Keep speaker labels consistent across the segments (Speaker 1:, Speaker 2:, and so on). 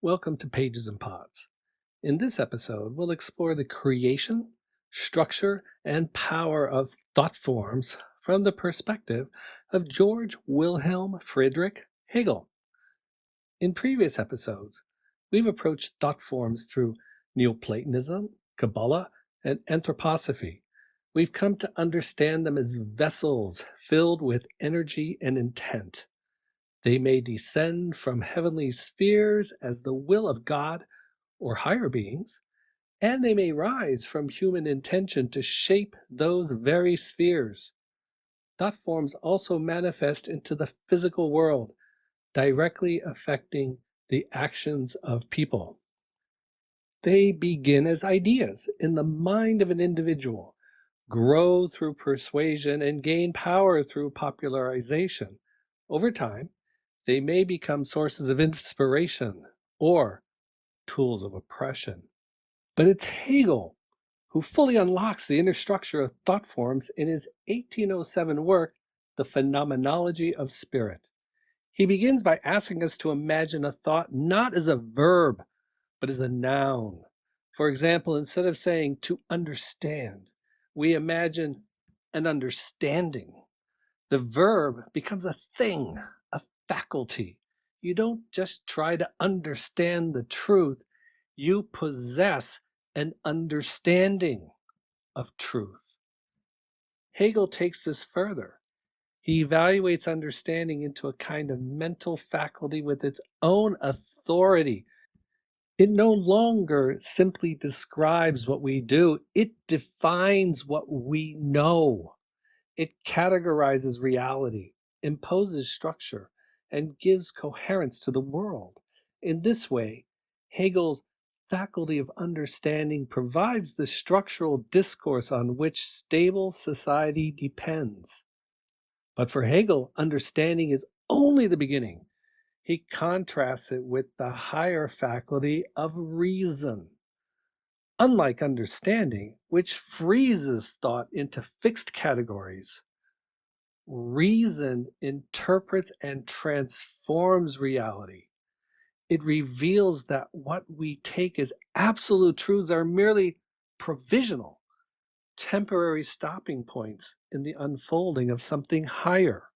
Speaker 1: Welcome to Pages and Pods. In this episode, we'll explore the creation, structure, and power of thought forms from the perspective of George Wilhelm Friedrich Hegel. In previous episodes, we've approached thought forms through Neoplatonism, Kabbalah, and anthroposophy. We've come to understand them as vessels filled with energy and intent. They may descend from heavenly spheres as the will of God or higher beings, and they may rise from human intention to shape those very spheres. Thought forms also manifest into the physical world, directly affecting the actions of people. They begin as ideas in the mind of an individual, grow through persuasion, and gain power through popularization. Over time, they may become sources of inspiration or tools of oppression. But it's Hegel who fully unlocks the inner structure of thought forms in his 1807 work, The Phenomenology of Spirit. He begins by asking us to imagine a thought not as a verb, but as a noun. For example, instead of saying to understand, we imagine an understanding. The verb becomes a thing, a faculty. You don't just try to understand the truth, you possess an understanding of truth. Hegel takes this further. He evaluates understanding into a kind of mental faculty with its own authority. It no longer simply describes what we do, it defines what we know. It categorizes reality, imposes structure, and gives coherence to the world. In this way, Hegel's faculty of understanding provides the structural discourse on which stable society depends. But for Hegel, understanding is only the beginning. He contrasts it with the higher faculty of reason. Unlike understanding, which freezes thought into fixed categories, reason interprets and transforms reality. It reveals that what we take as absolute truths are merely provisional, temporary stopping points in the unfolding of something higher.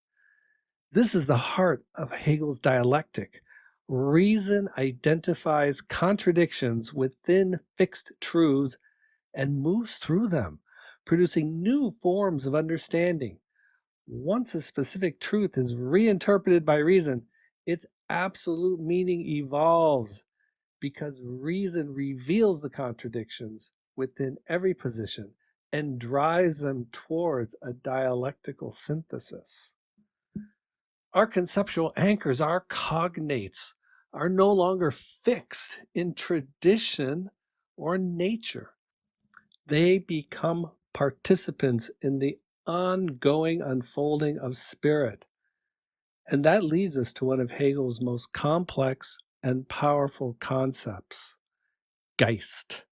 Speaker 1: This is the heart of Hegel's dialectic. Reason identifies contradictions within fixed truths and moves through them, producing new forms of understanding. Once a specific truth is reinterpreted by reason, its absolute meaning evolves because reason reveals the contradictions within every position and drives them towards a dialectical synthesis. Our conceptual anchors, our cognates, are no longer fixed in tradition or nature. They become participants in the ongoing unfolding of spirit. And that leads us to one of Hegel's most complex and powerful concepts, Geist.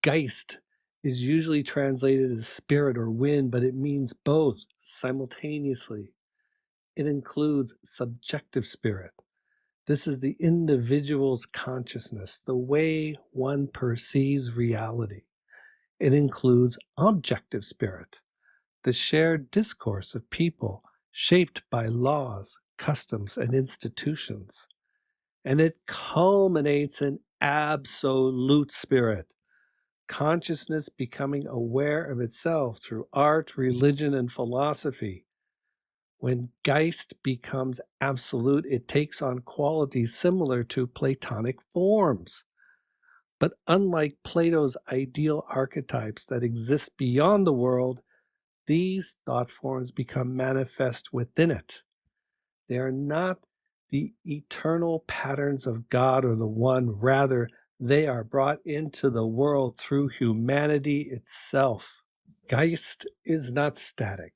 Speaker 1: Geist is usually translated as spirit or wind, but it means both simultaneously. It includes subjective spirit. This is the individual's consciousness, the way one perceives reality. It includes objective spirit, the shared discourse of people shaped by laws, customs, and institutions. And it culminates in absolute spirit, consciousness becoming aware of itself through art, religion, and philosophy. When Geist becomes absolute, it takes on qualities similar to Platonic forms. But unlike Plato's ideal archetypes that exist beyond the world, these thought forms become manifest within it. They are not the eternal patterns of God or the One, rather, they are brought into the world through humanity itself. Geist is not static.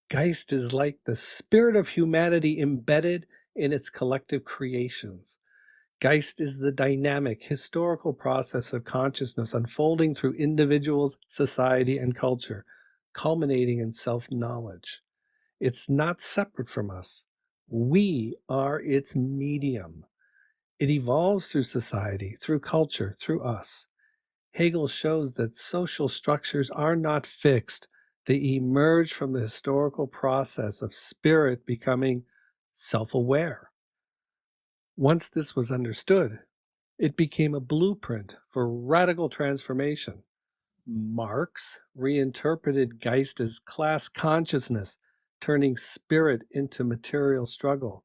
Speaker 1: Geist is like the spirit of humanity embedded in its collective creations. Geist is the dynamic, historical process of consciousness unfolding through individuals, society, and culture, culminating in self-knowledge. It's not separate from us. We are its medium. It evolves through society, through culture, through us. Hegel shows that social structures are not fixed. They emerge from the historical process of spirit becoming self aware. Once this was understood, it became a blueprint for radical transformation. Marx reinterpreted Geist as class consciousness, turning spirit into material struggle.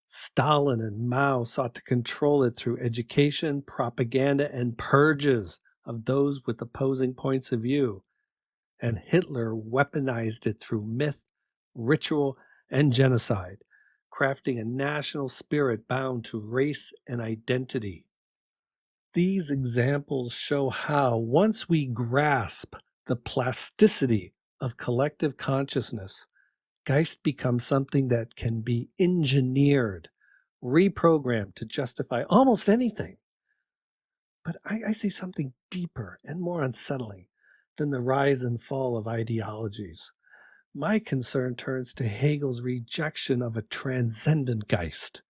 Speaker 1: Stalin and Mao sought to control it through education, propaganda, and purges of those with opposing points of view. And Hitler weaponized it through myth, ritual, and genocide, crafting a national spirit bound to race and identity. These examples show how, once we grasp the plasticity of collective consciousness, Geist becomes something that can be engineered, reprogrammed to justify almost anything. But I see something deeper and more unsettling than the rise and fall of ideologies. My concern turns to Hegel's rejection of a transcendent Geist.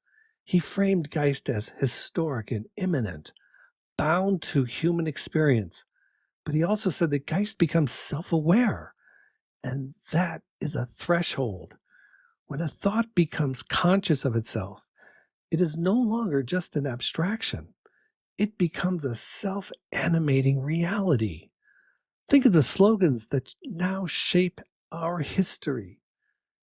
Speaker 1: He framed Geist as historic and immanent, bound to human experience. But he also said that Geist becomes self aware, and that is a threshold. When a thought becomes conscious of itself, it is no longer just an abstraction, it becomes a self animating reality. Think of the slogans that now shape our history: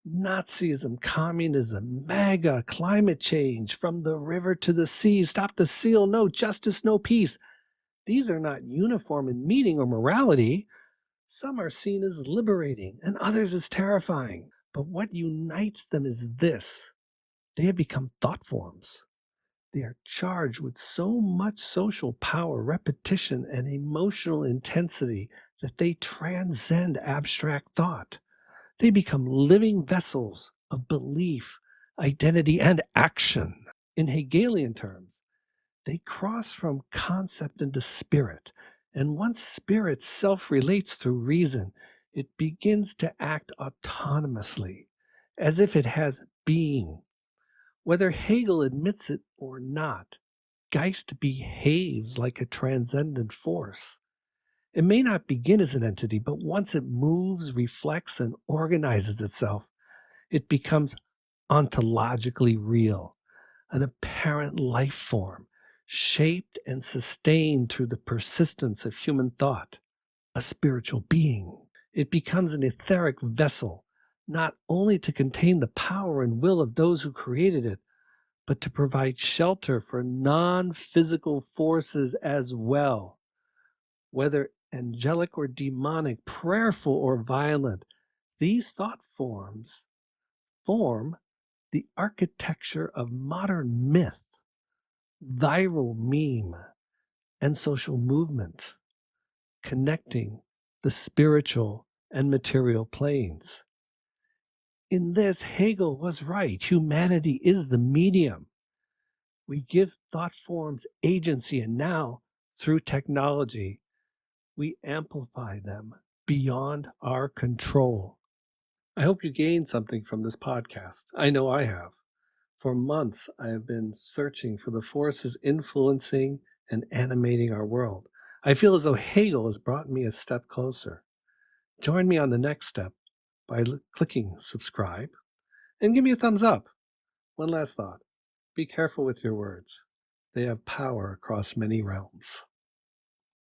Speaker 1: Nazism, communism, MAGA, climate change, from the river to the sea, stop the seal, no justice, no peace. These are not uniform in meaning or morality. Some are seen as liberating and others as terrifying. But what unites them is this: they have become thought forms. They are charged with so much social power, repetition, and emotional intensity that they transcend abstract thought. They become living vessels of belief, identity, and action. In Hegelian terms, they cross from concept into spirit. And once spirit self relates through reason, it begins to act autonomously, as if it has being. Whether Hegel admits it or not, Geist behaves like a transcendent force. It may not begin as an entity, but once it moves, reflects, and organizes itself, it becomes ontologically real, an apparent life form, shaped and sustained through the persistence of human thought, a spiritual being. It becomes an etheric vessel, not only to contain the power and will of those who created it, but to provide shelter for non physical forces as well, whether angelic or demonic, prayerful or violent. These thought forms form the architecture of modern myth, viral meme, and social movement, connecting the spiritual and material planes. In this, Hegel was right. Humanity is the medium. We give thought forms agency, and now, through technology, we amplify them beyond our control. I hope you gained something from this podcast. I know I have. For months, I have been searching for the forces influencing and animating our world. I feel as though Hegel has brought me a step closer. Join me on the next step by clicking subscribe and give me a thumbs up. One last thought: be careful with your words. They have power across many realms.